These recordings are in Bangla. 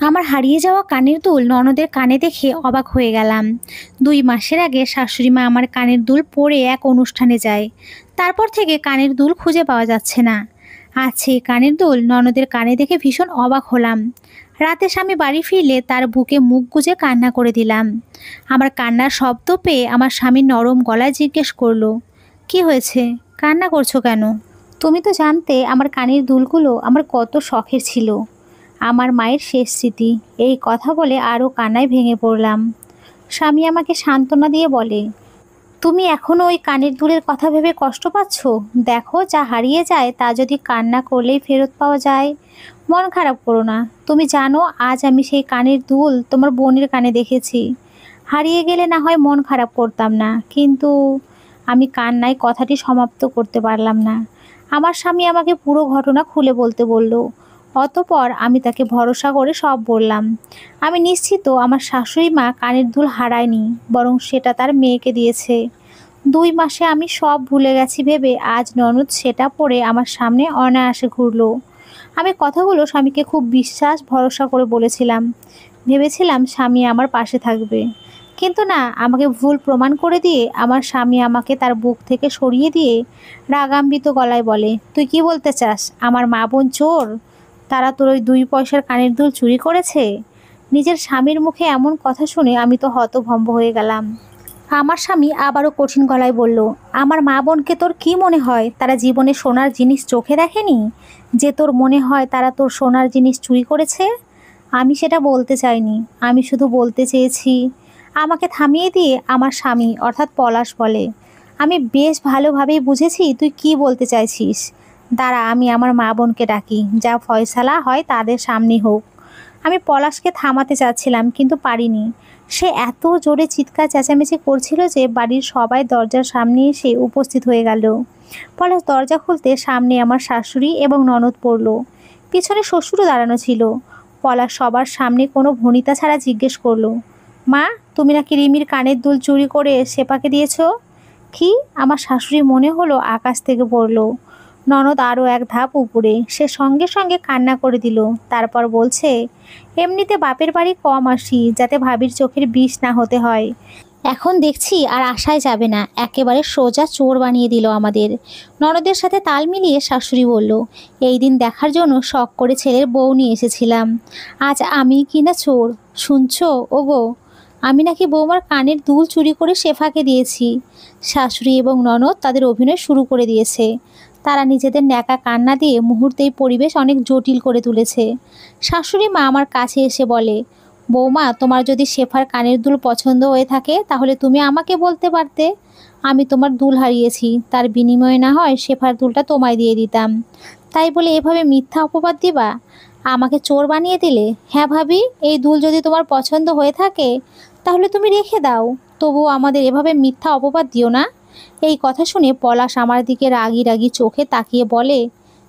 আমার হারিয়ে যাওয়া কানের দুল ননদের কানে দেখে অবাক হয়ে গেলাম। 2 মাসের আগে শাশুড়ি মা আমার কানের দুল পরে এক অনুষ্ঠানে যায়। তারপর থেকে কানের দুল খুঁজে পাওয়া যাচ্ছে না। আছে কানের দুল ননদের কানে দেখে ভীষণ অবাক হলাম। রাতে স্বামী বাড়ি ফিরলে তার বুকে মুখ গুজে কান্না করে দিলাম। আমার কান্নার শব্দ পেয়ে আমার স্বামী নরম গলায় জিজ্ঞেস করলো, কি হয়েছে, কান্না করছো কেন? তুমি তো জানতে আমার কানের দুলগুলো আমার কত শখের ছিল, আমার মায়ের শেষ স্মৃতি। এই কথা বলে আরও কান্নায় ভেঙে পড়লাম। স্বামী আমাকে সান্ত্বনা দিয়ে বলে, তুমি এখনও ওই কানের দুলের কথা ভেবে কষ্ট পাচ্ছ? দেখো, যা হারিয়ে যায় তা যদি কান্না করলেই ফেরত পাওয়া যায়। মন খারাপ করো না। তুমি জানো, আজ আমি সেই কানের দুল তোমার বোনের কানে দেখেছি। হারিয়ে গেলে না হয় মন খারাপ করতাম না, কিন্তু আমি কান্নায় কথাটি সমাপ্ত করতে পারলাম না। আমার স্বামী আমাকে পুরো ঘটনা খুলে বলতে বলল। অতঃপর আমি তাকে ভরসা করে সব বললাম। আমি নিশ্চিত আমার শাশুড়ি মা কানের দুল হারায়নি, বরং সেটা তার মেয়েকে দিয়েছে। 2 মাসে আমি সব ভুলে গেছি ভেবে আজ ননদ সেটা পরে আমার সামনে অনায়াসে ঘুরলো। আমি কথাগুলো স্বামীকে খুব বিশ্বাস ভরসা করে বলেছিলাম। ভেবেছিলাম স্বামী আমার পাশে থাকবে, কিন্তু না, আমাকে ভুল প্রমাণ করে দিয়ে আমার স্বামী আমাকে তার বুক থেকে সরিয়ে দিয়ে রাগান্বিত গলায় বলে, তুই কি বলতে চাস আমার মা বোন চোর? তারা তোর ওই 2 পয়সার কানের দুল চুরি করেছে? নিজের স্বামীর মুখে এমন কথা শুনে আমি তো হতভম্ব হয়ে গেলাম। আমার স্বামী আবারও কঠিন গলায় বলল, আমার মা বোনকে তোর কি মনে হয় তারা জীবনে সোনার জিনিস চোখে দেখেনি, যে তোর মনে হয় তারা তোর সোনার জিনিস চুরি করেছে? আমি সেটা বলতে চাইনি। আমি শুধু বলতে চেয়েছি। আমাকে থামিয়ে দিয়ে আমার স্বামী অর্থাৎ পলাশ বলে, আমি বেশ ভালোভাবেই বুঝেছি তুই কি বলতে চাইছিস। দাঁড়া, আমি আমার মা বোনকে ডাকি, যা ফয়সালা হয় তাদের সামনে হোক। আমি পলাশকে থামাতে চাচ্ছিলাম, কিন্তু পারিনি। সে এত জোরে চিৎকার চেঁচামেচি করছিল যে বাড়ির সবাই দরজার সামনে এসে উপস্থিত হয়ে গেল। পলাশ দরজা খুলতে সামনে আমার শাশুড়ি এবং ননদ পড়ল। পিছনে শ্বশুরও দাঁড়ানো ছিল। পলাশ সবার সামনে কোনো ভনিতা ছাড়া জিজ্ঞেস করলো, মা, তুমি নাকি রিমির কানের দুল চুরি করে সেপাকে দিয়েছো? কি? আমার শাশুড়ি মনে হলো আকাশ থেকে পড়লো। ননদ আরও এক ধাপ উপরে, সে সঙ্গে সঙ্গে কান্না করে দিল। তারপর বলছে, এমনিতে বাপের বাড়ি কম আসি যাতে ভাবির চোখের বিষ না হতে হয়। এখন দেখছি আর আশায় যাবে না, একেবারে সোজা চোর বানিয়ে দিল আমাদের। ননদের সাথে তাল মিলিয়ে শাশুড়ি বলল, এই দিন দেখার জন্য শখ করে ছেলের বউ নিয়ে এসেছিলাম, আজ আমি কিনা চোর? শুনছো ওগো, আমি নাকি বৌমার কানের দুল চুরি করে শেফাকে দিয়েছি। শাশুড়ি এবং ননদ তাদের অভিনয় শুরু করে দিয়েছে। তারা নিজেদের ন্যাকা কান্না দিয়ে মুহূর্তেই পরিবেশ অনেক জটিল করে তুলেছে। শাশুড়ি মা আমার কাছে এসে বলে, বৌমা, তোমার যদি শেফার কানের দুল পছন্দ হয়ে থাকে তাহলে তুমি আমাকে বলতে পারতে। আমি তোমার দুল হারিয়েছি, তার বিনিময়ে না হয় শেফার দুলটা তোমায় দিয়ে দিতাম। তাই বলে এভাবে মিথ্যা অপবাদ দিবা? আমাকে চোর বানিয়ে দিলে। হ্যাঁ ভাবি, এই দুল যদি তোমার পছন্দ হয়ে থাকে তাহলে তুমি রেখে দাও, তবুও আমাদের এভাবে মিথ্যা অপবাদ দিও না। এই কথা শুনে পলাশ আমার দিকে রাগি রাগি চোখে তাকিয়ে বলে,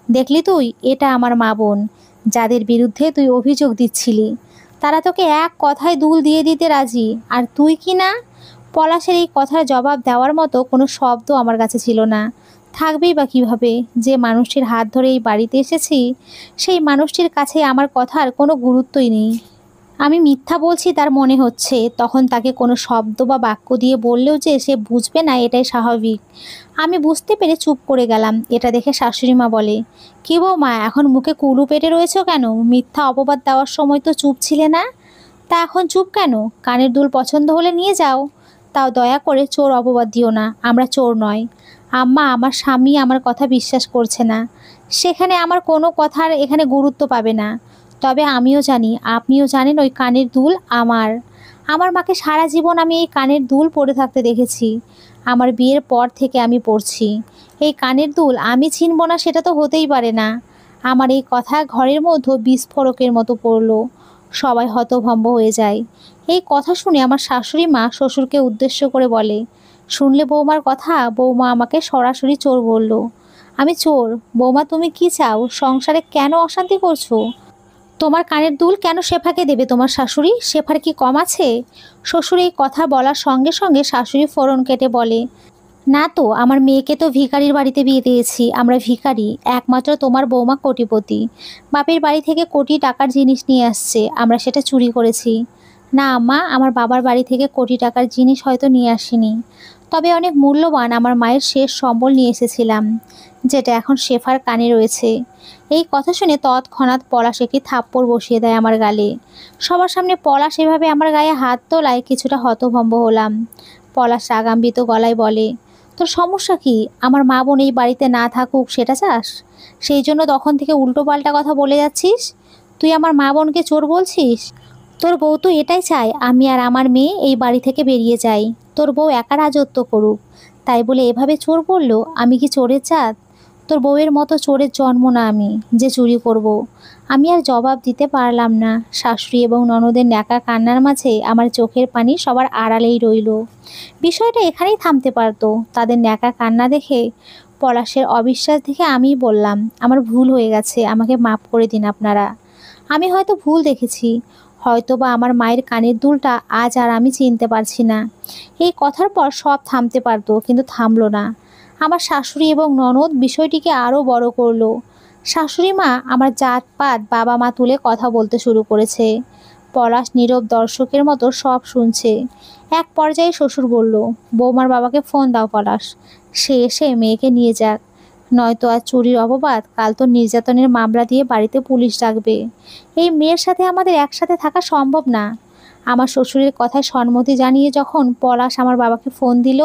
দেখলি তুই, এটা আমার মা বোন, যাদের বিরুদ্ধে তুই অভিযোগ দিচ্ছিলি। তারা তোকে এক কথায় দুল দিয়ে দিতে রাজি, আর তুই কি না? পলাশের এই কথার জবাব দেওয়ার মতো কোনো শব্দ আমার কাছে ছিল না। থাকবেই বা কীভাবে? যে মানুষটির হাত ধরে এই বাড়িতে এসেছি, সেই মানুষটির কাছে আমার কথার কোনো গুরুত্বই নেই। আমি মিথ্যা বলছি তার মনে হচ্ছে, তখন তাকে কোনো শব্দ বা বাক্য দিয়ে বললেও যে সে বুঝবে না, এটাই স্বাভাবিক। আমি বুঝতে পেরে চুপ করে গেলাম। এটা দেখে শাশুড়ি মা বলে, কি বৌমা, এখন মুখে কুলু পেটে রয়েছো কেন? মিথ্যা অপবাদ দেওয়ার সময় তো চুপ ছিলে না, তা এখন চুপ কেন? কানের দুল পছন্দ হলে নিয়ে যাও, তাও দয়া করে চোর অপবাদ দিও না, আমরা চোর নয়। আম্মা, আমার স্বামী আমার কথা বিশ্বাস করছে না, সেখানে আমার কোনো কথার এখানে গুরুত্ব পাবে না। তবে আমিও জানি, আপনিও জানেন, ওই কানের দুল আমার। আমার মাকে সারা জীবন আমি এই কানের দুল পরে থাকতে দেখেছি। আমার বিয়ের পর থেকে আমি পরছি। এই কানের দুল আমি চিনব না সেটা তো হতেই পারে না। আমার এই কথা ঘরের মধ্যে বিস্ফোরকের মতো পড়ল। সবাই হতভম্ব হয়ে যায়। এই কথা শুনে আমার শাশুড়ি মা শ্বশুরকে উদ্দেশ্য করে বলে, শুনলে বৌমার কথা? বৌমা আমাকে সরাসরি চোর বলল। আমি চোর? বৌমা, তুমি কি চাও? সংসারে কেন অশান্তি করছো? তোমার কানের দুল কেন শেফাকে দেবে তোমার শাশুড়ি? শেফার কি কম আছে? শ্বশুর এই কথা বলার সঙ্গে সঙ্গে শাশুড়ি ফোড়ন কেটে বলে, না তো, আমার মেয়েকে তো ভিখারির বাড়িতে বিয়ে দিয়েছি। আমরা ভিখারি, একমাত্র তোমার বৌমা কোটিপতি। বাপের বাড়ি থেকে কোটি টাকার জিনিস নিয়ে আসছে, আমরা সেটা চুরি করেছি। না আম্মা, আমার বাবার বাড়ি থেকে কোটি টাকার জিনিস হয়তো নিয়ে আসিনি, তবে অনেক মূল্যবান আমার মায়ের শেষ সম্বল নিয়ে এসেছিলাম, যেটা এখন শেফার কানে রয়েছে। এই কথা শুনে তৎক্ষণাৎ পলাশ একটি থাপ্পড় বসিয়ে দেয় আমার গালে। সবার সামনে পলাশ এভাবে আমার গায়ে হাত তোলায় কিছুটা হতভম্ব হলাম। পলাশ রাগান্বিত গলায় বলে, তোর সমস্যা কি? আমার মা বোন এই বাড়িতে না থাকুক সেটা চাস? সেই জন্য তখন থেকে উল্টোপাল্টা কথা বলে যাচ্ছিস। তুই আমার মা বোনকে চোর বলছিস? তোর বউ তো এটাই চায় আমি আর আমার মেয়ে এই বাড়ি থেকে বেরিয়ে যাই, তোর বউ একা রাজত্ব করুক। তাই বলে এভাবে চোর বললো? আমি কি চোরের জাত? তোর বউয়ের মতো চোরের জন্ম না আমি যে চুরি করব। আমি আর জবাব দিতে পারলাম না। শাশুড়ি এবং ননদের ন্যাকা কান্নার মাঝে আমার চোখের পানি সবার আড়ালেই রইল। বিষয়টা এখানেই থামতে পারতো। তাদের ন্যাকা কান্না দেখে, পলাশের অবিশ্বাস দেখে আমিই বললাম, আমার ভুল হয়ে গেছে, আমাকে মাফ করে দিন আপনারা। আমি হয়তো ভুল দেখেছি, হয়তো বা আমার মায়ের কানের দুলটা আজ আর আমি চিনতে পারছি না। এই কথার পর সব থামতে পারতো, কিন্তু থামলো না। আমার শাশুড়ি এবং ননদ বিষয়টিকে আরও বড় করলো। শাশুড়ি মা আমার জাতপাত বাবা মা তুলে কথা বলতে শুরু করেছে। পলাশ নীরব দর্শকের মতো সব শুনছে। এক পর্যায়ে শ্বশুর বলল, বৌমার বাবাকে ফোন দাও পলাশ, সে এসে মেয়েকে নিয়ে যাক। নয়তো আজ চুরির অপবাদ, কাল তো নির্যাতনের মামলা দিয়ে বাড়িতে পুলিশ ডাকবে। এই মেয়ের সাথে আমাদের একসাথে থাকা সম্ভব না। আমার শ্বশুরের কথায় সম্মতি জানিয়ে যখন পলাশ আমার বাবাকে ফোন দিল,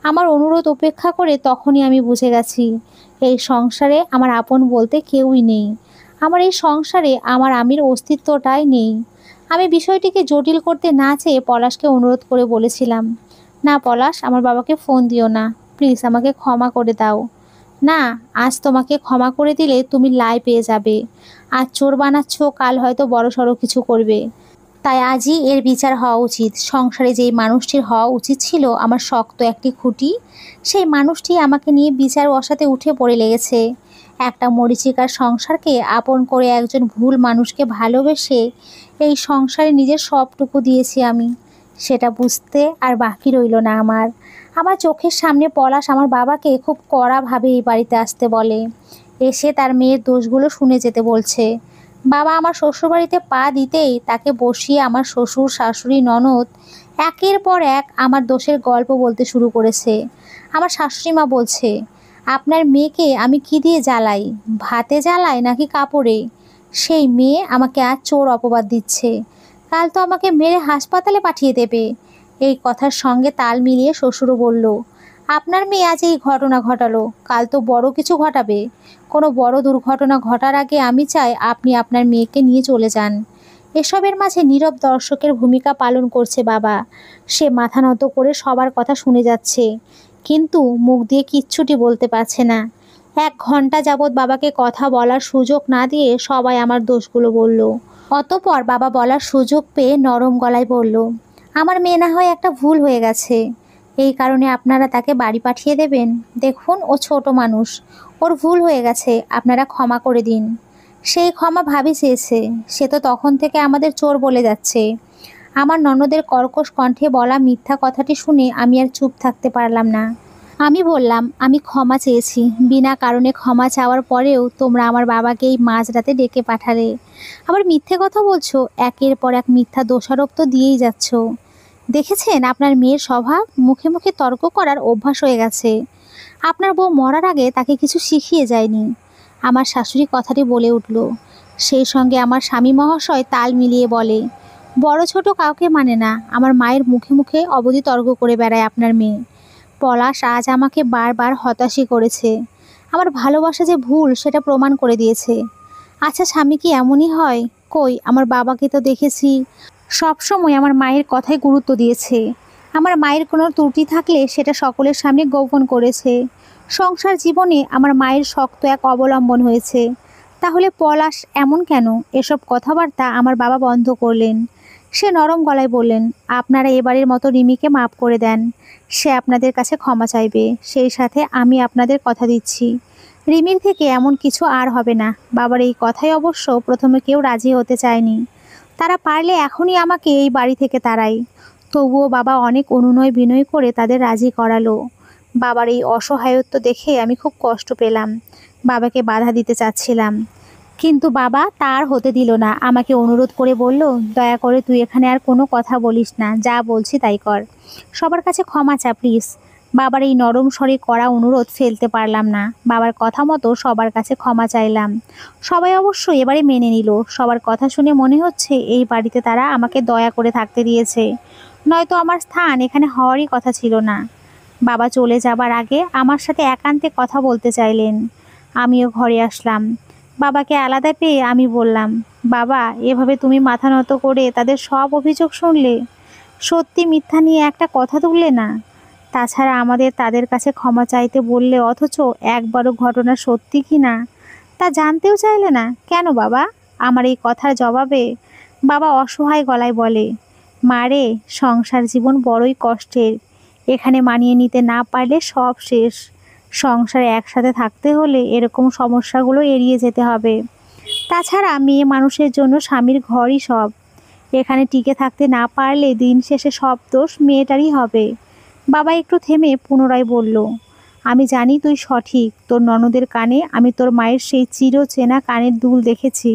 আমার অনুরোধ উপেক্ষা করে, তখনই আমি বুঝে গেছি এই সংসারে আমার আপন বলতে কেউই নেই। আমার এই সংসারে আমার আমির অস্তিত্বটাই নেই। আমি বিষয়টিকে জটিল করতে না চেয়ে পলাশকে অনুরোধ করে বলেছিলাম, না পলাশ, আমার বাবাকে ফোন দিও না, প্লিজ আমাকে ক্ষমা করে দাও। না, আজ তোমাকে ক্ষমা করে দিলে তুমি লাই পেয়ে যাবে। আজ চোর বানাচ্ছ, কাল হয়তো বড়সড় কিছু করবে। তাই আজই এর বিচার হওয়া উচিত। সংসারে যেই মানুষটির হওয়া উচিত ছিল আমার শক্ত একটি খুঁটি, সেই মানুষটি আমাকে নিয়ে বিচার বসাতে উঠে পড়ে লেগেছে। একটা মরীচিকার সংসারকে আপন করে একজন ভুল মানুষকে ভালোবেসে এই সংসারে নিজের সবটুকু দিয়েছি আমি। সেটা বুঝতে আর বাকি রইল না আমার। আমার চোখের সামনে পলাশ আমার বাবাকে খুব কড়াভাবে এই বাড়িতে আসতে বলে, এসে তার মেয়ের দোষগুলো শুনে যেতে বলছে। বাবা আমার শ্বশুরবাড়িতে পা দিতেই তাকে বসিয়ে আমার শ্বশুর শাশুড়ি ননদ একের পর এক আমার দোষের গল্প বলতে শুরু করেছে। আমার শাশুড়ি মা বলছে, আপনার মেয়েকে আমি কি দিয়ে জ্বালাই? ভাতে জ্বালাই নাকি কাপড়ে? সেই মেয়ে আমাকে আজ চোর অপবাদ দিচ্ছে, কাল তো আমাকে মেরে হাসপাতালে পাঠিয়ে দেবে। এই কথার সঙ্গে তাল মিলিয়ে শ্বশুরও বলল, আপনার মেয়ে আজ এই ঘটনা ঘটালো, কাল তো বড় কিছু ঘটাবে। কোনো বড় দুর্ঘটনা ঘটার আগে আমি চাই আপনি আপনার মেয়েকে নিয়ে চলে যান। এসবের মাঝে নীরব দর্শকের ভূমিকা পালন করছে বাবা। সে মাথা নত করে সবার কথা শুনে যাচ্ছে, কিন্তু মুখ দিয়ে কিচ্ছুটি বলতে পারছে না। 1 ঘন্টা যাবৎ বাবাকে কথা বলার সুযোগ না দিয়ে সবাই আমার দোষগুলো বলল। অতঃপর বাবা বলার সুযোগ পেয়ে নরম গলায় বলল, আমার মেয়ে না হয় একটা ভুল হয়ে গেছে, এই কারণে আপনারা তাকে বাড়ি পাঠিয়ে দেবেন? দেখুন, ও ছোট মানুষ, ওর ভুল হয়ে গেছে, আপনারা ক্ষমা করে দিন। সেই ক্ষমা ভাবি চেয়েছে, সে তো তখন থেকে আমাদের চোর বলে যাচ্ছে। আমার ননদের কর্কশ কণ্ঠে বলা মিথ্যা কথাটি শুনে আমি আর চুপ থাকতে পারলাম না। আমি বললাম, আমি ক্ষমা চেয়েছি। বিনা কারণে ক্ষমা চাওয়ার পরেও তোমরা আমার বাবাকে এই মাঝরাতে ডেকে পাঠালে। আবার মিথ্যে কথা বলছো, একের পর এক মিথ্যা দোষারোপ তো দিয়েই যাচ্ছ। দেখেছেন আপনার মেয়ের স্বভাব, মুখে মুখে তর্ক করার অভ্যাস হয়ে গেছে। আপনার বউ মরার আগে তাকে কিছু শিখিয়ে যায়নি। আমার শাশুড়ি কথাটি বলে উঠল। সেই সঙ্গে আমার স্বামী মহাশয় তাল মিলিয়ে বলে, বড় ছোট কাউকে মানে না, আমার মায়ের মুখে মুখে অবধি তর্ক করে বেড়ায় আপনার মেয়ে। পলাশ আজ আমাকে বারবার হতাশই করেছে। আমার ভালোবাসা যে ভুল সেটা প্রমাণ করে দিয়েছে। আচ্ছা, স্বামী কি এমনই হয়? কই, আমার বাবাকে তো দেখেছি সব সময় আমার মায়ের কথায় গুরুত্ব দিয়েছে। আমার মায়ের কোনো ত্রুটি থাকলে সেটা সকলের সামনে গোপন করেছে। সংসার জীবনে আমার মায়ের শক্ত এক অবলম্বন হয়েছে। তাহলে পলাশ এমন কেন? এসব কথাবার্তা আমার বাবা বন্ধ করলেন। সে নরম গলায় বললেন, আপনারা এবারের মতো রিমিকে মাফ করে দেন। সে আপনাদের কাছে ক্ষমা চাইবে। সেই সাথে আমি আপনাদের কথা দিচ্ছি, রিমির থেকে এমন কিছু আর হবে না। বাবার এই কথায় অবশ্য প্রথমে কেউ রাজি হতে চায়নি। তারা পারলে এখনই আমাকে এই বাড়ি থেকে তাড়াই। তবুও বাবা অনেক অনুনয় বিনয় করে তাদের রাজি করালো। বাবার এই অসহায়ত্ব দেখে আমি খুব কষ্ট পেলাম। বাবাকে বাধা দিতে চাচ্ছিলাম, কিন্তু বাবা তার হতে দিল না। আমাকে অনুরোধ করে বলল, দয়া করে তুই এখানে আর কোনো কথা বলিস না, যা বলছি তাই কর, সবার কাছে ক্ষমা চা প্লিজ। বাবার এই নরম স্বরে করা অনুরোধ ফেলতে পারলাম না। বাবার কথা মতো সবার কাছে ক্ষমা চাইলাম। সবাই অবশ্য এবারে মেনে নিল। সবার কথা শুনে মনে হচ্ছে এই বাড়িতে তারা আমাকে দয়া করে থাকতে দিয়েছে, নয়তো আমার স্থান এখানে হওয়ারই কথা ছিল না। বাবা চলে যাবার আগে আমার সাথে একান্তে কথা বলতে চাইলেন। আমিও ঘরে আসলাম। বাবাকে আলাদা পেয়ে আমি বললাম, বাবা, এভাবে তুমি মাথা নত করে তাদের সব অভিযোগ শুনলে, সত্যি মিথ্যা নিয়ে একটা কথা তুললে না। তাছাড়া আমাদের তাদের কাছে ক্ষমা চাইতে বললে, অথচ একবারও ঘটনা সত্যি কি না তা জানতেও চাইলে না কেন বাবা? আমার এই কথার জবাবে বাবা অসহায় গলায় বলে, মারে, সংসার জীবন বড়ই কষ্টের। এখানে মানিয়ে নিতে না পারলে সব শেষ। সংসারে একসাথে থাকতে হলে এরকম সমস্যাগুলো এড়িয়ে যেতে হবে। তাছাড়া মেয়ে মানুষের জন্য স্বামীর ঘরই সব। এখানে টিকে থাকতে না পারলে দিন শেষে সব দোষ মেয়েটারই হবে। বাবা একটু থেমে পুনরায় বলল, আমি জানি তুই সঠিক। তোর ননদের কানে আমি তোর মায়ের সেই চিরচেনা কানের দুল দেখেছি,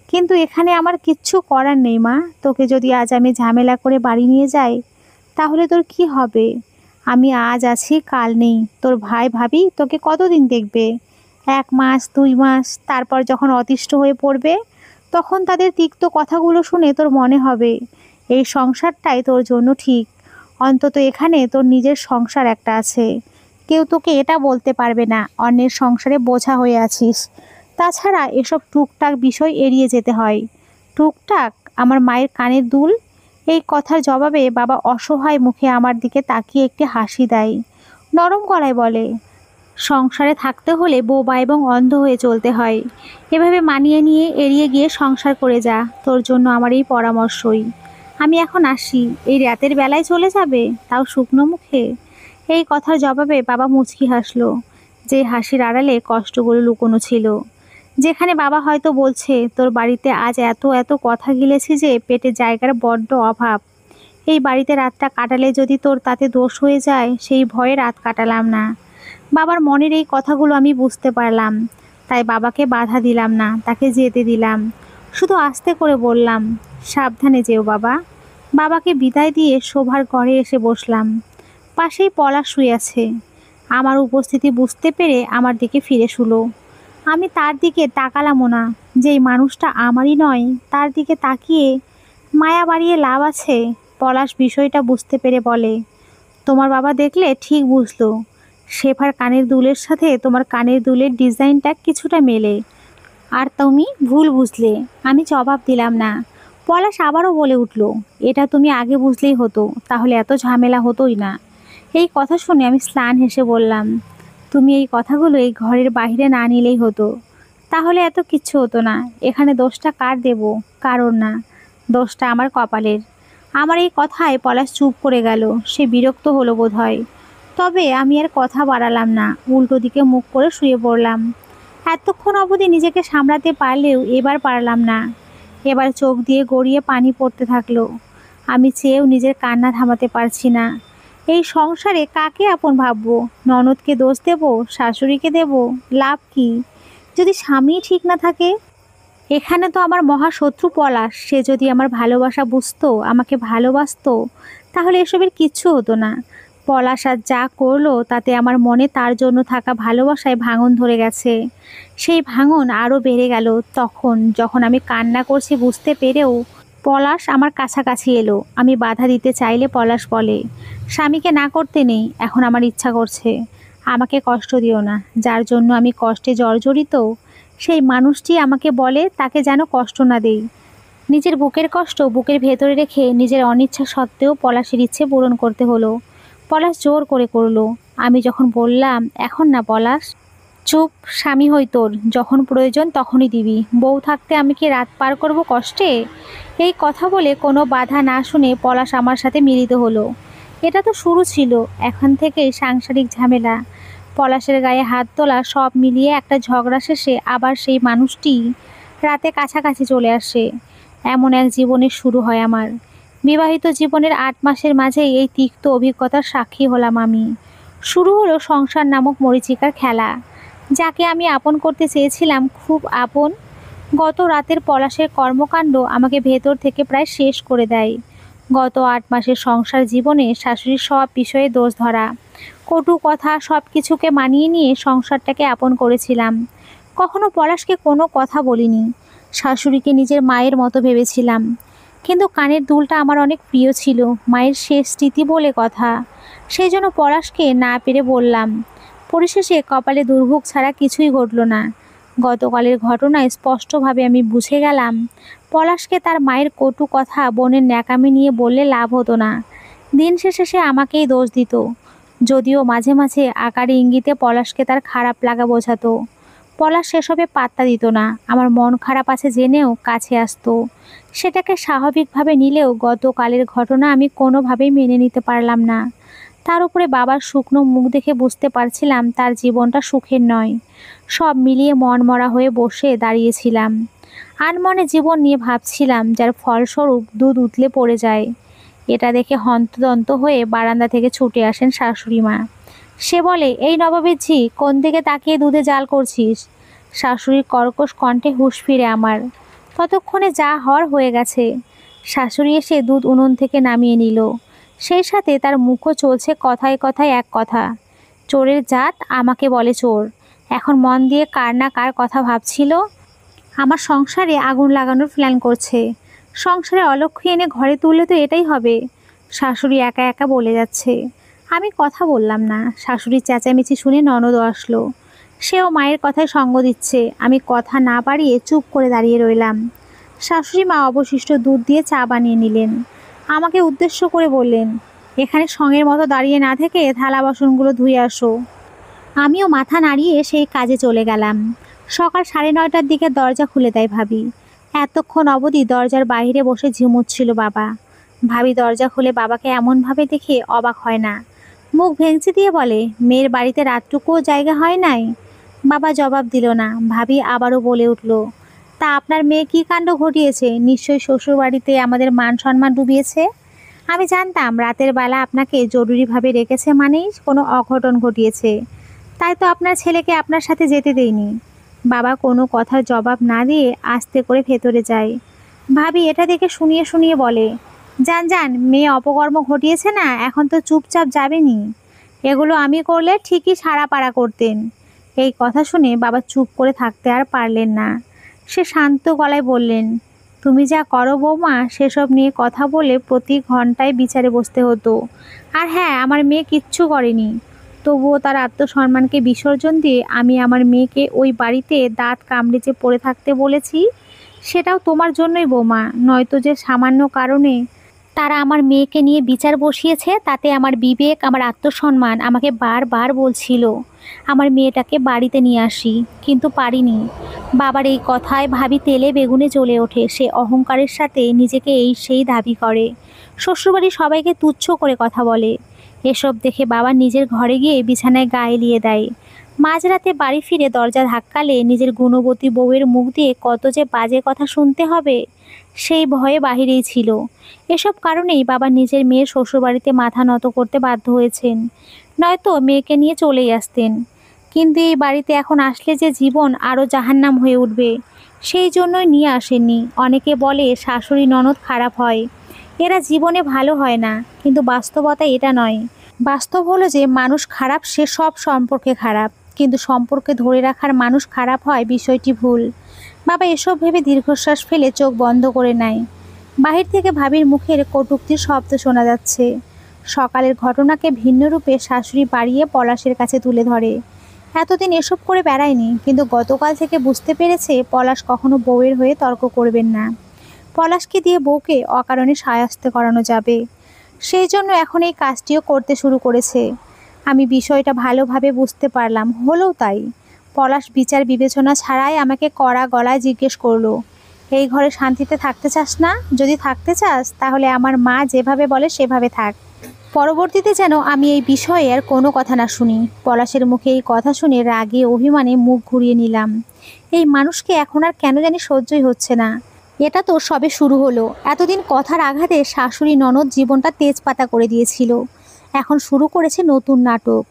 কিন্তু এখানে আমার কিচ্ছু করার নেই মা। তোকে যদি আজ আমি ঝামেলা করে বাড়ি নিয়ে যাই, তাহলে তোর কি হবে? আমি আজ আছি, কাল নেই। তোর ভাই ভাবি তোকে কতদিন দেখবে? 1 মাস, 2 মাস, তারপর যখন অতিষ্ঠ হয়ে পড়বে, তখন তাদের তিক্ত কথাগুলো শুনে তোর মনে হবে এই সংসারটাই তোর জন্য ঠিক। অন্তত এখানে তোর নিজের সংসার একটা আছে। কেউ তোকে এটা বলতে পারবে না অন্যের সংসারে বোঝা হয়ে আছিস। তাছাড়া এসব টুকটাক বিষয় এড়িয়ে যেতে হয়। টুকটাক? আমার মায়ের কানের দুল? এই কথার জবাবে বাবা অসহায় মুখে আমার দিকে তাকিয়ে একটি হাসি দেয়। নরম গলায় বলে, সংসারে থাকতে হলে বোবা এবং অন্ধ হয়ে চলতে হয়। এভাবে মানিয়ে নিয়ে এড়িয়ে গিয়ে সংসার করে যা। তোর জন্য আমার এই পরামর্শই। আমি এখন আসি। এই রাতের বেলায় চলে যাবে, তাও শুকনো মুখে? এই কথার জবাবে বাবা মুচকি হাসলো, যে হাসির আড়ালে কষ্টগুলো লুকোনো ছিল। যেখানে বাবা হয়তো বলছে, তোর বাড়িতে আজ এত এত কথা গিলেছি যে পেটে জায়গার বড্ড অভাব। এই বাড়িতে রাতটা কাটালে যদি তোর তাতে দোষ হয়ে যায়, সেই ভয়ে রাত কাটালাম না। বাবার মনের এই কথাগুলো আমি বুঝতে পারলাম। তাই বাবাকে বাধা দিলাম না, তাকে যেতে দিলাম। শুধু আস্তে করে বললাম, সাবধানে যেও বাবা। বাবাকে বিদায় দিয়ে শোভার ঘরে এসে বসলাম। পাশেই পলাশ শুয়ে আছে। আমার উপস্থিতি বুঝতে পেরে আমার দিকে ফিরে শুলো। আমি তার দিকে তাকালামও না। যেই মানুষটা আমারই নয়, তার দিকে তাকিয়ে মায়া বাড়িয়ে লাভ আছে? পলাশ বিষয়টা বুঝতে পেরে বলে, তোমার বাবা দেখলে ঠিক বুঝলো। শেফার কানের দুলের সাথে তোমার কানের দুলের ডিজাইনটা কিছুটা মেলে, আর তুমি ভুল বুঝলে। আমি জবাব দিলাম না। পলাশ আবারও বলে উঠল, এটা তুমি আগে বুঝলেই হতো, তাহলে এত ঝামেলা হতোই না। এই কথা শুনে আমি স্নান হেসে বললাম, তুমি এই কথাগুলো এই ঘরের বাইরে না নিলেই হতো, তাহলে এত কিচ্ছু হতো না। এখানে দোষটা কার দেব? কারণ না, দোষটা আমার কপালের। আমার এই কথায় পলাশ চুপ করে গেল। সে বিরক্ত হলো বোধহয়। তবে আমি আর কথা বাড়ালাম না, উল্টো দিকে মুখ করে শুয়ে পড়লাম। এতক্ষণ অবধি নিজেকে সামলাতে পারলেও এবার পারলাম না। এবার চোখ দিয়ে গড়িয়ে পানি পড়তে থাকলো। আমি চেয়েও নিজের কান্না থামাতে পারছি না। এই সংসারে কাকে আপন ভাববো? ননদকে দোষ দেব? শাশুড়িকে দেব? লাভ কি যদি স্বামী ঠিক না থাকে? এখানে তো আমার মহাশত্রু পলাশ। সে যদি আমার ভালোবাসা বুঝতো, আমাকে ভালোবাসতো, তাহলে এসবের কিচ্ছু হতো না। পলাশ আজ যা করলো তাতে আমার মনে তার জন্য থাকা ভালোবাসায় ভাঙন ধরে গেছে। সেই ভাঙন আরও বেড়ে গেল তখন, যখন আমি কান্না করছি বুঝতে পেরেও পলাশ আমার কাছাকাছি এলো। আমি বাধা দিতে চাইলে পলাশ বলে, স্বামীকে না করতে নেই, এখন আমার ইচ্ছা করছে। আমাকে কষ্ট দিও না। যার জন্য আমি কষ্টে জর্জরিত, সেই মানুষটি আমাকে বলে তাকে যেন কষ্ট না দেই। নিজের বুকের কষ্ট বুকের ভেতরে রেখে নিজের অনিচ্ছা সত্ত্বেও পলাশের ইচ্ছে পূরণ করতে হলো। পলাশ জোর করে করলো। আমি যখন বললাম, এখন না পলাশ, চুপ, স্বামী হই তোর, যখন প্রয়োজন তখনই দিবি। বউ থাকতে আমি কি রাত পার করব কষ্টে? এই কথা বলে কোনো বাধা না শুনে পলাশ আমার সাথে মিলিত হলো। এটা তো শুরু ছিল, এখন থেকেই সাংসারিক ঝামেলা। পলাশের গায়ে হাত তোলা সব মিলিয়ে একটা ঝগড়া শেষে আবার সেই মানুষটি রাতে কাছাকাছি চলে আসে। এমন এক জীবনের শুরু হয় আমার। বিবাহিত জীবনের 8 মাসের মাঝেই এই তিক্ত অভিজ্ঞতার সাক্ষী হলাম আমি। শুরু হলো সংসার নামক মরীচিকার খেলা। যাকে আমি আপন করতে চেয়েছিলাম খুব আপন, গত রাতের পলাশের কর্মকাণ্ড আমাকে ভেতর থেকে প্রায় শেষ করে দেয়। গত ৮ মাসের সংসার জীবনে শাশুড়ির সব বিষয়ে দোষ ধরা, কটু কথা, সব কিছুকে মানিয়ে নিয়ে সংসারটাকে আপন করেছিলাম। কখনো পলাশকে কোনো কথা বলিনি। শাশুড়িকে নিজের মায়ের মতো ভেবেছিলাম। কিন্তু কানের দুলটা আমার অনেক প্রিয় ছিল, মায়ের শেষ স্মৃতি বলে কথা। সেই জন্য পলাশকে না পেরে বললাম। পরিশেষে কপালে দুর্ভোগ ছাড়া কিছুই ঘটল না। গতকালের ঘটনায় স্পষ্টভাবে আমি বুঝে গেলাম, পলাশকে তার মায়ের কটু কথা বোনের ন্যাকামি নিয়ে বললে লাভ হতো না। দিন শেষে সে আমাকেই দোষ দিত, যদিও মাঝে মাঝে আকারে ইঙ্গিতে পলাশকে তার খারাপ লাগা বোঝাতো। পলাশ সেসবে পাত্তা দিত না, আমার মন খারাপ আছে জেনেও কাছে আসতো। সেটাকে স্বাভাবিকভাবে নিলেও গতকালের ঘটনা আমি কোনোভাবেই মেনে নিতে পারলাম না। তার উপরে বাবার শুকনো মুখ দেখে বুঝতে পারছিলাম তার জীবনটা সুখের নয়। সব মিলিয়ে মনমরা হয়ে বসে দাঁড়িয়েছিলাম। আনমনে জীবন নিয়ে ভাবছিলাম, যার ফলস্বরূপ দুধ উতলে পড়ে যায়। এটা দেখে হন্তদন্ত হয়ে বারান্দা থেকে ছুটে আসেন শাশুড়ি মা। সে বলে, এই নবাবের ঝি, কোন দিকে তাকিয়ে দুধে জাল করছিস? শাশুড়ির কর্কশ কণ্ঠে হুঁশ ফিরে আমার। ততক্ষণে যা হওয়ার হয়ে গেছে। শাশুড়ি এসে দুধ উনুন থেকে নামিয়ে নিল। সেই সাথে তার মুখও চলছে কথায় কথায় এক কথা, চোরের জাত আমাকে বলে চোর। এখন মন দিয়ে কার না কার কথা ভাবছিল। আমার সংসারে আগুন লাগানোর প্ল্যান করছে। সংসারে অলক্ষ্য এনে ঘরে তুললে তো এটাই হবে। শাশুড়ি একা একা বলে যাচ্ছে। আমি কথা বললাম না। শাশুড়ির চেঁচামেচি শুনে ননদও আসলো। সেও মায়ের কথায় সঙ্গ দিচ্ছে। আমি কথা না বাড়িয়ে চুপ করে দাঁড়িয়ে রইলাম। শাশুড়ি মা অবশিষ্ট দুধ দিয়ে চা বানিয়ে নিলেন। আমাকে উদ্দেশ্য করে বললেন, এখানে সঙ্গের মতো দাঁড়িয়ে না থেকে থালা বাসনগুলো ধুয়ে আসো। আমিও মাথা নাড়িয়ে সেই কাজে চলে গেলাম। সকাল 9:30টার দিকে দরজা খুলে দেয় ভাবি। এতক্ষণ অবধি দরজার বাইরে বসে ঝিমুচ্ছিল বাবা। ভাবি দরজা খুলে বাবাকে এমনভাবে দেখে অবাক হয় না। মুখ ভেঙচি দিয়ে বলে, মেয়ের বাড়িতে রাতটুকুও জায়গা হয় নাই? বাবা জবাব দিল না। ভাবি আবারও বলে উঠল, তা আপনার মেয়ে কী কাণ্ড ঘটিয়েছে? নিশ্চয়ই শ্বশুর বাড়িতে আমাদের মান সম্মান ডুবিয়েছে। আমি জানতাম রাতের বেলা আপনাকে জরুরিভাবে রেখেছে মানেই কোনো অঘটন ঘটিয়েছে। তাই তো আপনার ছেলেকে আপনার সাথে যেতে দেয়নি। বাবা কোনো কথার জবাব না দিয়ে আস্তে করে ভেতরে যায়। ভাবি এটা দেখে শুনিয়ে শুনিয়ে বলে, যান যান, মেয়ে অপকর্ম ঘটিয়েছে না, এখন তো চুপচাপ যাবেনি। এগুলো আমি করলে ঠিকই সারা পাড়া করতেন। এই কথা শুনে বাবা চুপ করে থাকতে আর পারলেন না। সে শান্ত গলায় বললেন, তুমি যা করো বৌমা, সেসব নিয়ে কথা বলে প্রতি ঘন্টায় বিচারে বসতে হতো। আর হ্যাঁ, আমার মেয়ে কিচ্ছু করেনি। তবুও তার আত্মসম্মানকে বিসর্জন দিয়ে আমি আমার মেয়েকে ওই বাড়িতে দাঁত কামড়ে যে পড়ে থাকতে বলেছি, সেটাও তোমার জন্যই বৌমা। নয়তো যে সামান্য কারণে তারা আমার মেয়েকে নিয়ে বিচার বসিয়েছে, তাতে আমার বিবেক, আমার আত্মসম্মান আমাকে বারবার বলছিল আমার মেয়েটাকে বাড়িতে নিয়ে আসি, কিন্তু পারিনি। বাবার এই কথায় ভাবি তেলে বেগুনে জ্বলে ওঠে। সে অহংকারের সাথে নিজেকে এই সেই দাবি করে। শ্বশুরবাড়ির সবাইকে তুচ্ছ করে কথা বলে। এসব দেখে বাবা নিজের ঘরে গিয়ে বিছানায় গা এলিয়ে দেয়। মাঝরাতে বাড়ি ফিরে দরজা ধাক্কালে নিজের গুণবতী বউয়ের মুখ দিয়ে কত যে বাজে কথা শুনতে হবে, সেই ভয়ে বাহিরেই ছিল। এসব কারণেই বাবা নিজের মেয়ের শ্বশুরবাড়িতে মাথা নত করতে বাধ্য হয়েছেন, নয়তো মেয়েকে নিয়ে চলেই আসতেন। কিন্তু এই বাড়িতে এখন আসলে যে জীবন আরও জাহান্নাম হয়ে উঠবে, সেই জন্যই নিয়ে আসেননি। অনেকে বলে শাশুড়ি ননদ খারাপ হয়, এরা জীবনে ভালো হয় না, কিন্তু বাস্তবতা এটা নয়। বাস্তব হলো যে মানুষ খারাপ, সে সব সম্পর্কে খারাপ, কিন্তু সম্পর্কে ধরে রাখার মানুষ খারাপ হয়, বিষয়টি ভুল। বাবা এসব ভেবে দীর্ঘশ্বাস ফেলে চোখ বন্ধ করে নেয়। বাহির থেকে ভাবির মুখের কটূক্তির শব্দ শোনা যাচ্ছে। সকালের ঘটনাকে ভিন্ন রূপে শাশুড়ি বাড়িয়ে পলাশের কাছে তুলে ধরে। এতদিন এসব করে বেড়ায়নি, কিন্তু গতকাল থেকে বুঝতে পেরেছে পলাশ কখনো বউয়ের হয়ে তর্ক করবেন না। পলাশকে দিয়ে বউকে অকারণে সায়স্তে করানো যাবে, সেই জন্য এখন এই কাজটিও করতে শুরু করেছে। আমি বিষয়টা ভালোভাবে বুঝতে পারলাম, হলেও তাই। পলাশ বিচার বিবেচনা ছাড়াই আমাকে কড়া গলায় জিজ্ঞেস করলো, এই ঘরে শান্তিতে থাকতে চাস না? যদি থাকতে চাস তাহলে আমার মা যেভাবে বলে সেভাবে থাক। পরবর্তীতে যেন আমি এই বিষয়ে আর কোনো কথা না শুনি। পলাশের মুখে এই কথা শুনে রাগে অভিমানে মুখ ঘুরিয়ে নিলাম। এই মানুষকে এখন আর কেন জানি সহ্যই হচ্ছে না। এটা তো সবে শুরু হলো। এতদিন কথার আঘাতে শাশুড়ি ননদ জীবনটা তেজপাতা করে দিয়েছিল। এখন শুরু করেছে নতুন নাটক।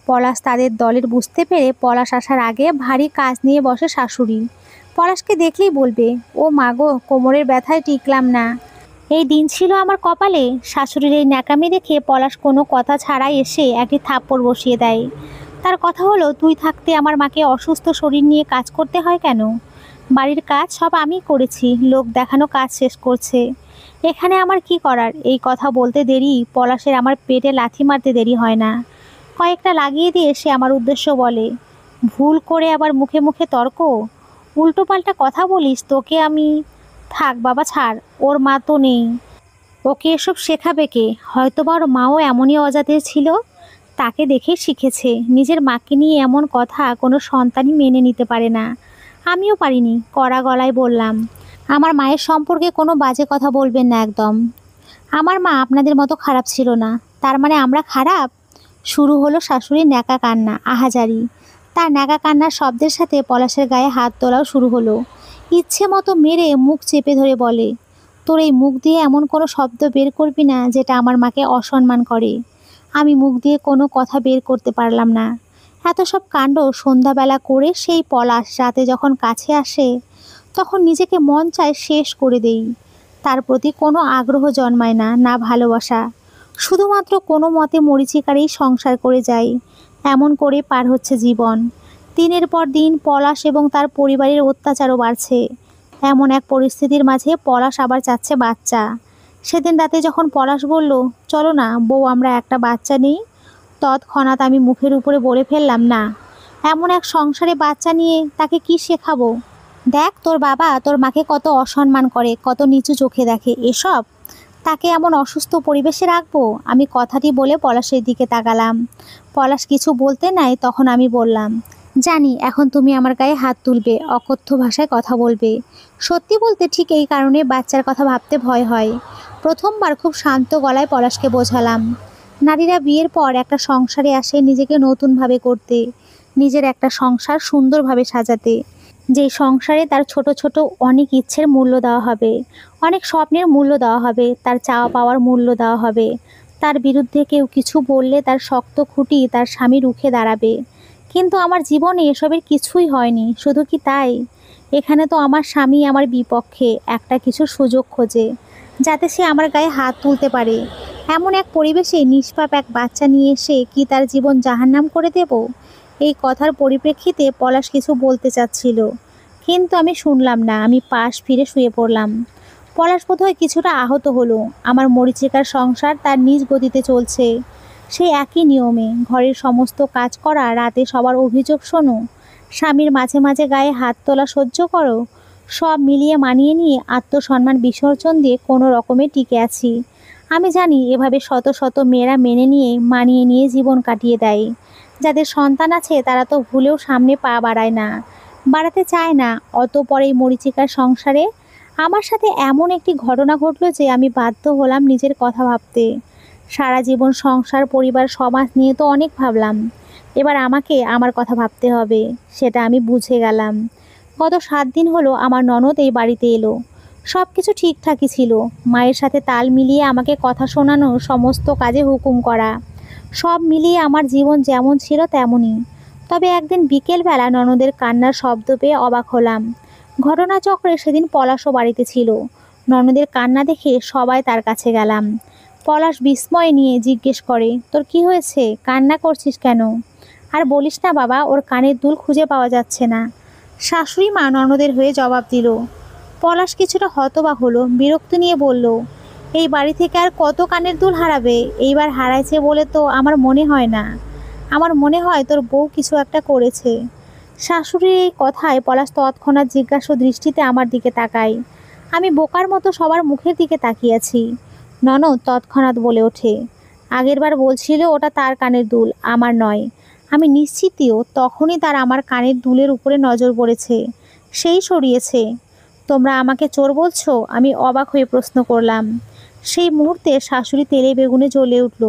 পলাশ তাদের দলের বুঝতে পেরে পলাশ আসার আগে ভারী কাজ নিয়ে বসে শাশুড়ি। পলাশকে দেখলেই বলবে, ও মাগো, কোমরের ব্যথায় টিকলাম না। এই দিন ছিল আমার কপালে। শাশুড়ির এই ন্যাকামি দেখে পলাশ কোনো কথা ছাড়াই এসে একটি থাপ্পড় বসিয়ে দেয়। তার কথা হলো, তুই থাকতে আমার মাকে অসুস্থ শরীর নিয়ে কাজ করতে হয় কেন? বাড়ির কাজ সব আমি করেছি, লোক দেখানো কাজ শেষ করছে। এখানে আমার কি করার? এই কথা বলতে দেরি পলাশের আমার পেটে লাথি মারতে দেরি হয় না। কয়েকটা লাগিয়ে দিয়ে সে আমার উদ্দেশ্য বলে, ভুল করে আবার মুখে মুখে তর্ক, উল্টোপাল্টা কথা বলিস, তোকে আমি। থাক বাবা, ছাড়, ওর মা তো নেই, ওকে এসব শেখাবে কে? হয়তোবা ওর মাও এমনই অজাতের ছিল, তাকে দেখে শিখেছে। নিজের মাকে নিয়ে এমন কথা কোনো সন্তানই মেনে নিতে পারে না। আমিও পারিনি। কড়া গলায় বললাম, আমার মায়ের সম্পর্কে কোনো বাজে কথা বলবেন না একদম। আমার মা আপনাদের মতো খারাপ ছিল না। তার মানে আমরা খারাপ? শুরু হলো শাশুড়ির ন্যাকা কান্না, আহাজারি। তার ন্যাকা কান্নার শব্দের সাথে পলাশের গায়ে হাত তোলাও শুরু হলো। ইচ্ছে মতো মেরে মুখ চেপে ধরে বলে, তোর এই মুখ দিয়ে এমন কোনো শব্দ বের করবি না যেটা আমার মাকে অসম্মান করে। আমি মুখ দিয়ে কোনো কথা বের করতে পারলাম না। এত সব কাণ্ড সন্ধ্যাবেলা করে সেই পলাশ রাতে যখন কাছে আসে, তখন নিজেকে মন চায় শেষ করে দেই। তার প্রতি কোনো আগ্রহ জন্মায় না, না ভালোবাসা। শুধুমাত্র কোনো মতে মরীচিকারেই সংসার করে যাই। এমন করে পার হচ্ছে জীবন। দিনের পর দিন পলাশ এবং তার পরিবারের অত্যাচারও বাড়ছে। এমন এক পরিস্থিতির মাঝে পলাশ আবার চাচ্ছে বাচ্চা। সেদিন রাতে যখন পলাশ বলল, চলো না বউ, আমরা একটা বাচ্চা নেই, তৎক্ষণাৎ আমি মুখের উপরে বলে ফেললাম, না। এমন এক সংসারে বাচ্চা নিয়ে তাকে কি শেখাবো? দেখ, তোর বাবা তোর মাকে কত অসম্মান করে, কত নিচু চোখে দেখে, এসব তাকে এমন অসুস্থ পরিবেশে রাখবো? আমি কথাটি বলে পলাশের দিকে তাকালাম। পলাশ কিছু বলতে নাই, তখন আমি বললাম, জানি এখন তুমি আমার গায়ে হাত তুলবে, অকথ্য ভাষায় কথা বলবে। সত্যি বলতে ঠিক এই কারণে বাচ্চার কথা ভাবতে ভয় হয়। প্রথমবার খুব শান্ত গলায় পলাশকে বোঝালাম, নারীরা বিয়ের পর একটা সংসারে আসে নিজেকে নতুনভাবে করতে, নিজের একটা সংসার সুন্দরভাবে সাজাতে। যেই সংসারে তার ছোট ছোট অনেক ইচ্ছের মূল্য দেওয়া হবে, অনেক স্বপ্নের মূল্য দেওয়া হবে, তার চাওয়া পাওয়ার মূল্য দেওয়া হবে। তার বিরুদ্ধে কেউ কিছু বললে তার শক্ত খুঁটি তার স্বামী রুখে দাঁড়াবে। কিন্তু আমার জীবনে এসবের কিছুই হয়নি। শুধু কি তাই, এখানে তো আমার স্বামী আমার বিপক্ষে একটা কিছু সুযোগ খোঁজে, যাতে সে আমার গায়ে হাত তুলতে পারে। এমন এক পরিবেশে নিষ্পাপ এক বাচ্চা নিয়ে এসে কি তার জীবন জাহান্নাম করে দেব? এই কথার পরিপ্রেক্ষিতে পলাশ কিছু বলতে চাচ্ছিল, কিন্তু আমি শুনলাম না। আমি পাশ ফিরে শুয়ে পড়লাম। পলাশ বোধহয় কিছুটা আহত হলো। আমার মরীচিকার সংসার তার নিজ গতিতে চলছে, সেই একই নিয়মে। ঘরের সমস্ত কাজ করা, রাতে সবার অভিযোগ শোনো, স্বামীর মাঝে মাঝে গায়ে হাত তোলা সহ্য করো, সব মিলিয়ে মানিয়ে নিয়ে আত্মসম্মান বিসর্জন দিয়ে কোনো রকমে টিকে আছি। আমি জানি এভাবে শত শত মেয়েরা মেনে নিয়ে মানিয়ে নিয়ে জীবন কাটিয়ে দেয়। যাদের সন্তান আছে তারা তো ভুলেও সামনে পা বাড়ায় না, বাড়াতে চায় না। অতঃপর এই মরীচিকার সংসারে আমার সাথে এমন একটি ঘটনা ঘটলো যে আমি বাধ্য হলাম নিজের কথা ভাবতে। সারা জীবন সংসার, পরিবার, সমাজ নিয়ে তো অনেক ভাবলাম, এবার আমাকে আমার কথা ভাবতে হবে, সেটা আমি বুঝে গেলাম। গত 7 দিন হলো আমার ননদ এই বাড়িতে এলো। সব কিছু ঠিকঠাকই ছিল। মায়ের সাথে তাল মিলিয়ে আমাকে কথা শোনানো, সমস্ত কাজে হুকুম করা, সব মিলিয়ে আমার জীবন যেমন ছিল তেমনই। তবে একদিন বিকেলবেলা ননদের কান্নার শব্দ পেয়ে অবাক হলাম। ঘটনাচক্রে সেদিন পলাশও বাড়িতে ছিল। ননদের কান্না দেখে সবাই তার কাছে গেলাম। পলাশ বিস্ময় নিয়ে জিজ্ঞেস করে, তোর কি হয়েছে, কান্না করছিস কেন? আর বলিস না বাবা, ওর কানের দুল খুঁজে পাওয়া যাচ্ছে না। শাশুড়ি মা ননদের হয়ে জবাব দিল। পলাশ কিছুটা হতবাক হলো, বিরক্তি নিয়ে বলল, এই বাড়ি থেকে আর কত কানের দুল হারাবে? এইবার হারাইছে বলে তো আমার মনে হয় না। আমার মনে হয় তোর বউ কিছু একটা করেছে। শাশুড়ির এই কথায় পলাশ তৎক্ষণাৎ জিজ্ঞাসা দৃষ্টিতে আমার দিকে তাকায়। আমি বোকার মতো সবার মুখের দিকে তাকিয়েছি। ননদ তৎক্ষণাৎ বলে ওঠে, আগেরবার বলছিল ওটা তার কানের দুল, আমার নয়। আমি নিশ্চিতও তখনই তার আমার কানের দুলের উপরে নজর পড়েছে, সেই সরিয়েছে। তোমরা আমাকে চোর বলছো? আমি অবাক হয়ে প্রশ্ন করলাম। সেই মুহূর্তে শাশুড়ি তেলে বেগুনে জ্বলে উঠল।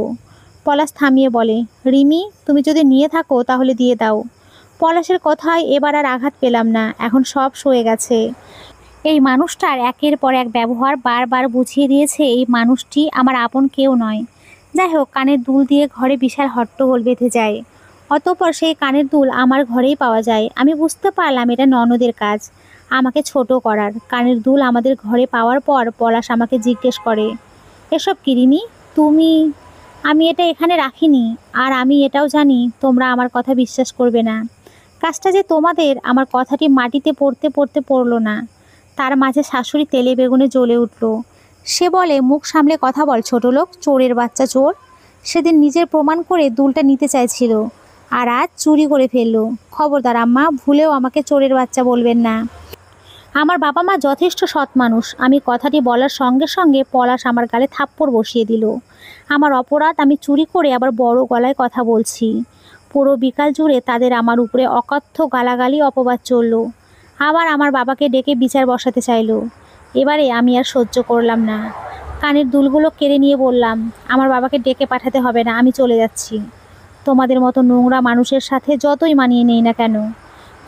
পলাশ থামিয়ে বলে, রিমি, তুমি যদি নিয়ে থাকো তাহলে দিয়ে দাও। পলাশের কথায় এবার আর আঘাত পেলাম না, এখন সব সয়ে গেছে। এই মানুষটার একের পর এক ব্যবহার বারবার বুঝিয়ে দিয়েছে এই মানুষটি আমার আপন কেউ নয়। যাই হোক, কানের দুল দিয়ে ঘরে বিশাল হট্টগোল বেঁধে যায়। অতঃপর সেই কানের দুল আমার ঘরেই পাওয়া যায়। আমি বুঝতে পারলাম এটা ননদের কাজ, আমাকে ছোট করার। কানের দুল আমাদের ঘরে পাওয়ার পর পলাশ আমাকে জিজ্ঞেস করে, এসব কি রিনি, তুমি? আমি এটা এখানে রাখিনি, আর আমি এটাও জানি তোমরা আমার কথা বিশ্বাস করবে না। কাজটা যে তোমাদের, আমার কথাটি মাটিতে পড়তে পড়তে পড়ল না। তার মাঝে শাশুড়ি তেলে বেগুনে জ্বলে উঠল। সে বলে, মুখ সামলে কথা বল ছোট লোক, চোরের বাচ্চা চোর। সেদিন নিজের প্রমাণ করে দুলটা নিতে চাইছিল, আর আজ চুরি করে ফেললো। খবরদার আম্মা, ভুলেও আমাকে চোরের বাচ্চা বলবেন না। আমার বাবা মা যথেষ্ট সৎ মানুষ। আমি কথাটি বলার সঙ্গে সঙ্গে পলাশ আমার গালে থাপ্পড় বসিয়ে দিল। আমার অপরাধ, আমি চুরি করে আবার বড় গলায় কথা বলছি। পুরো বিকাল জুড়ে তাদের আমার উপরে অকথ্য গালাগালি অপবাদ চলল। আবার আমার বাবাকে ডেকে বিচার বসাতে চাইলো। এবারে আমি আর সহ্য করলাম না। কানের দুলগুলো কেড়ে নিয়ে বললাম, আমার বাবাকে ডেকে পাঠাতে হবে না, আমি চলে যাচ্ছি। তোমাদের মতো নোংরা মানুষের সাথে যতই মানিয়ে নেই না কেন,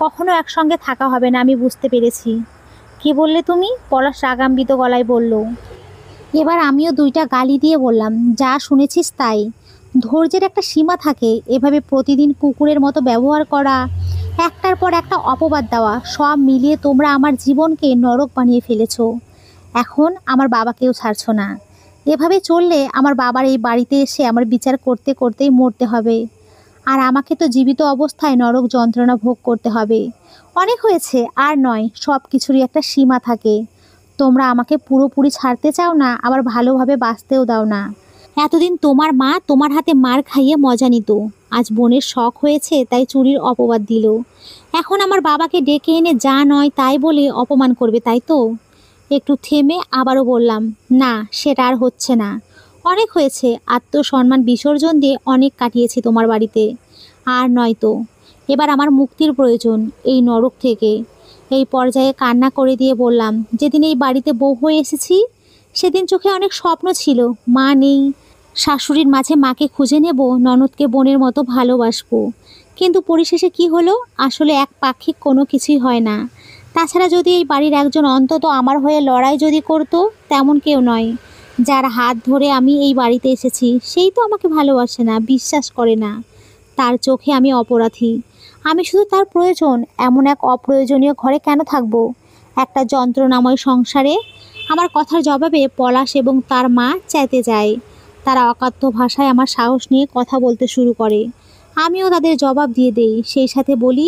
কখনো একসঙ্গে থাকা হবে না, আমি বুঝতে পেরেছি। কি বললে তুমি? পলাশ রাগান্বিত গলায় বলল। এবার আমিও দুইটা গালি দিয়ে বললাম, যা শুনেছিস তাই। ধৈর্যের একটা সীমা থাকে। এভাবে প্রতিদিন কুকুরের মতো ব্যবহার করা, একটার পর একটা অপবাদ দেওয়া, সব মিলিয়ে তোমরা আমার জীবনকে নরক বানিয়ে ফেলেছো। এখন আমার বাবাকেও ছাড়ছো না। এভাবে চললে আমার বাবার এই বাড়িতে এসে আমার বিচার করতে করতেই মরতে হবে। আর আমাকে তো জীবিত অবস্থায় নরক যন্ত্রণা ভোগ করতে হবে। অনেক হয়েছে, আর নয়। সব কিছুরই একটা সীমা থাকে। তোমরা আমাকে পুরোপুরি ছাড়তে চাও না, আবার ভালোভাবে বাঁচতেও দাও না। এতদিন তোমার মা তোমার হাতে মার খাইয়ে মজা নিত। আজ বোনের শখ হয়েছে তাই চুরির অপবাদ দিল। এখন আমার বাবাকে ডেকে এনে যা নয় তাই বলে অপমান করবে, তাই তো? একটু থেমে আবারও বললাম, না, সেটা আর হচ্ছে না। অনেক হয়েছে। আত্মসম্মান বিসর্জন দিয়ে অনেক কাটিয়েছি তোমার বাড়িতে। আর নয়তো। এবার আমার মুক্তির প্রয়োজন এই নরক থেকে। এই পর্যায়ে কান্না করে দিয়ে বললাম, যেদিন এই বাড়িতে বউ হয়ে এসেছি সেদিন চোখে অনেক স্বপ্ন ছিল। মা নেই, শাশুড়ির মাঝে মাকে খুঁজে নেব, ননদকে বোনের মতো ভালোবাসবো। কিন্তু পরিশেষে কি হলো? আসলে এক পাক্ষিক কোনো কিছুই হয় না। তাছাড়া যদি এই বাড়ির একজন অন্তত আমার হয়ে লড়াই যদি করতো, তেমন কেউ নয়। যার হাত ধরে আমি এই বাড়িতে এসেছি সেই তো আমাকে ভালোবাসে না, বিশ্বাস করে না। তার চোখে আমি অপরাধী। আমি শুধু তার প্রয়োজন। এমন এক অপ্রয়োজনীয় ঘরে কেন থাকবো, একটা যন্ত্রণাময় সংসারে? আমার কথার জবাবে পলাশ এবং তার মা চেতে যায়। তারা অকাথ্য ভাষায় আমার সাহস নিয়ে কথা বলতে শুরু করে। আমিও তাদের জবাব দিয়ে দেই। সেই সাথে বলি,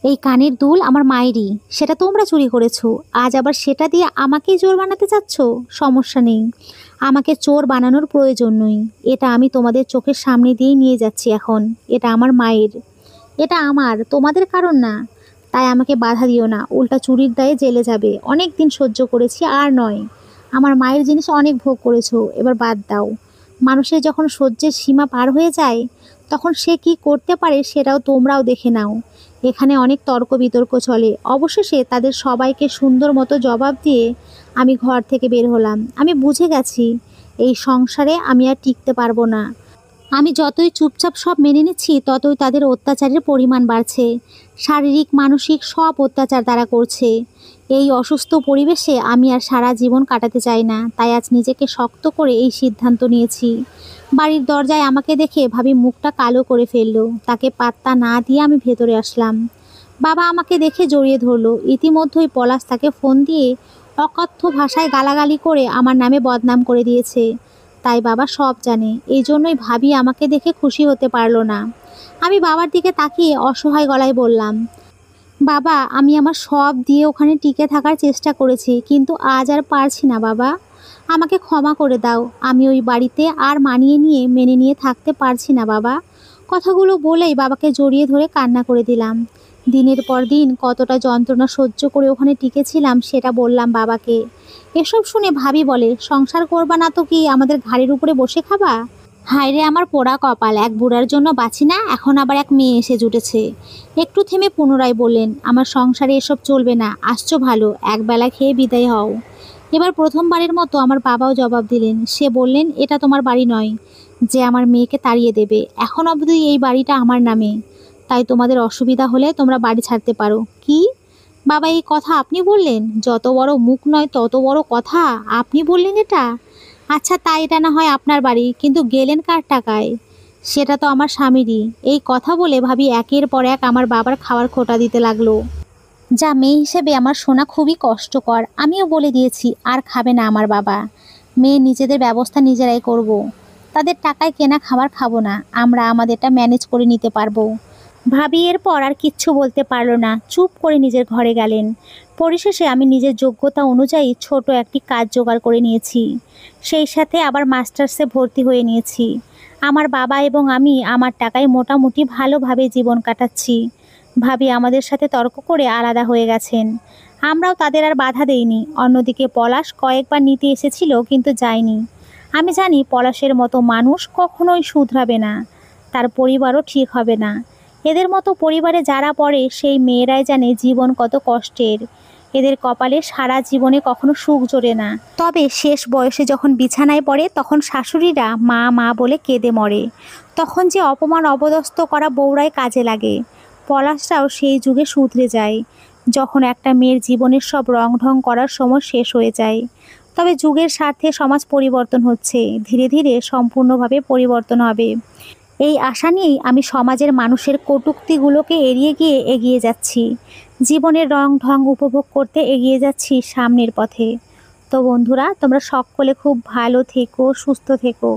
এই কানের দুল আমার মায়েরই, সেটা তোমরা চুরি করেছো। আজ আবার সেটা দিয়ে আমাকেই চোর বানাতে চাচ্ছ? সমস্যা নেই, আমাকে চোর বানানোর প্রয়োজন নেই। এটা আমি তোমাদের চোখের সামনে দিয়েই নিয়ে যাচ্ছি এখন। এটা আমার মায়ের, এটা আমার, তোমাদের কারণ না। তাই আমাকে বাধা দিও না, উল্টা চুরির দায়ে জেলে যাবে। অনেক দিন সহ্য করেছি, আর নয়। আমার মায়ের জিনিস অনেক ভোগ করেছো, এবার বাদ দাও। মানুষের যখন সহ্যের সীমা পার হয়ে যায় তখন সে কি করতে পারে সেটাও তোমরাও দেখে নাও। এখানে অনেক তর্ক বিতর্ক চলে। অবশেষে তাদের সবাইকে সুন্দর মতো জবাব দিয়ে আমি ঘর থেকে বের হলাম। আমি বুঝে গেছি এই সংসারে আমি আর টিকতে পারবো না। আমি যতই চুপচাপ সব মেনে নিচ্ছি ততই তাদের অত্যাচারের পরিমাণ বাড়ছে। শারীরিক মানসিক সব অত্যাচার তারা করছে। এই অসুস্থ পরিবেশে আমি আর সারা জীবন কাটাতে চাই না। তাই আজ নিজেকে শক্ত করে এই সিদ্ধান্ত নিয়েছি। বাড়ির দরজায় আমাকে দেখে ভাবি মুখটা কালো করে ফেললো। তাকে পাত্তা না দিয়ে আমি ভেতরে আসলাম। বাবা আমাকে দেখে জড়িয়ে ধরলো। ইতিমধ্যেই পলাশ তাকে ফোন দিয়ে অকথ্য ভাষায় গালাগালি করে আমার নামে বদনাম করে দিয়েছে। তাই বাবা সব জানে। এই জন্যই ভাবি আমাকে দেখে খুশি হতে পারলো না। আমি বাবার দিকে তাকিয়ে অসহায় গলায় বললাম, বাবা, আমি আমার সব দিয়ে ওখানে টিকে থাকার চেষ্টা করেছি, কিন্তু আজ আর পারছি না বাবা। আমাকে ক্ষমা করে দাও। আমি ওই বাড়িতে আর মানিয়ে নিয়ে মেনে নিয়ে থাকতে পারছি না বাবা। কথাগুলো বলেই বাবাকে জড়িয়ে ধরে কান্না করে দিলাম। দিনের পর দিন কতটা যন্ত্রণা সহ্য করে ওখানে টিকেছিলাম সেটা বললাম বাবাকে। এসব শুনে ভাবি বলে, সংসার করবা না তো কি আমাদের ঘাড়ের উপরে বসে খাবা? হায় রে আমার পোড়া কপাল, এক বুড়ার জন্য বাঁচি না, এখন আবার এক মেয়ে এসে জুটেছে। একটু থেমে পুনরায় বললেন, আমার সংসারে এসব চলবে না। আসছো ভালো, একবেলা খেয়ে বিদায় হও। এবার প্রথমবারের মতো আমার বাবাও জবাব দিলেন। সে বললেন, এটা তোমার বাড়ি নয় যে আমার মেয়েকে তাড়িয়ে দেবে। এখন অবধি এই বাড়িটা আমার নামে। তাই তোমাদের অসুবিধা হলে তোমরা বাড়ি ছাড়তে পারো। কি বাবা, এই কথা আপনি বললেন? যত বড় মুখ নয় তত বড় কথা, আপনি বললেন এটা? আচ্ছা, তাই এটা না হয় আপনার বাড়ি, কিন্তু গেলেন কার টাকায়? সেটা তো আমার স্বামীরই। এই কথা বলে ভাবি একের পর এক আমার বাবার খাওয়ার খোঁটা দিতে লাগলো। যা মেয়ে হিসেবে আমার শোনা খুবই কষ্টকর। আমিও বলে দিয়েছি আর খাবে না আমার বাবা। মেয়ে নিজেদের ব্যবস্থা নিজেরাই করব। তাদের টাকায় কেনা খাবার খাবো না, আমরা আমাদেরটা ম্যানেজ করে নিতে পারবো। ভাবি এরপর আর কিচ্ছু বলতে পারলো না, চুপ করে নিজের ঘরে গেলেন। পরিশেষে আমি নিজের যোগ্যতা অনুযায়ী ছোট একটি কাজ জোগাড় করে নিয়েছি, সেই সাথে আবার মাস্টার্সে ভর্তি হয়ে নিয়েছি। আমার বাবা এবং আমি আমার টাকায় মোটামুটি ভালোভাবে জীবন কাটাচ্ছি। ভাবি আমাদের সাথে তর্ক করে আলাদা হয়ে গেছেন, আমরাও তাদের আর বাধা দেইনি। অন্যদিকে পলাশ কয়েকবার নিতে এসেছিল কিন্তু যায়নি। আমি জানি পলাশের মতো মানুষ কখনোই শুধরাবে না, তার পরিবারও ঠিক হবে না। এদের মতো পরিবারে যারা পড়ে সেই মেয়েরাই জানে জীবন কত কষ্টের। এদের কপালে সারা জীবনে কখনো সুখ জোরে না, তবে শেষ বয়সে যখন বিছানায় পড়ে তখন শাশুড়িরা মা মা বলে কেঁদে মরে। তখন যে অপমান অপদস্থ করা বউরাই কাজে লাগে। পলাশরাও সেই যুগে শুধরে যায়, যখন একটা মেয়ের জীবনের সব রং ঢং করার সময় শেষ হয়ে যায়। তবে যুগের স্বার্থে সমাজ পরিবর্তন হচ্ছে, ধীরে ধীরে সম্পূর্ণভাবে পরিবর্তন হবে। এই আশা নিয়েই আমি সমাজের মানুষের কটূক্তিগুলোকে এড়িয়ে গিয়ে এগিয়ে যাচ্ছি। জীবনের রং ঢং উপভোগ করতে এগিয়ে যাচ্ছি সামনের পথে। তো বন্ধুরা, তোমরা সকলে খুব ভালো থেকো, সুস্থ থেকো।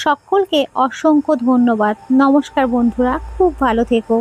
সকলকে অসংখ্য ধন্যবাদ। নমস্কার বন্ধুরা, খুব ভালো থেকো।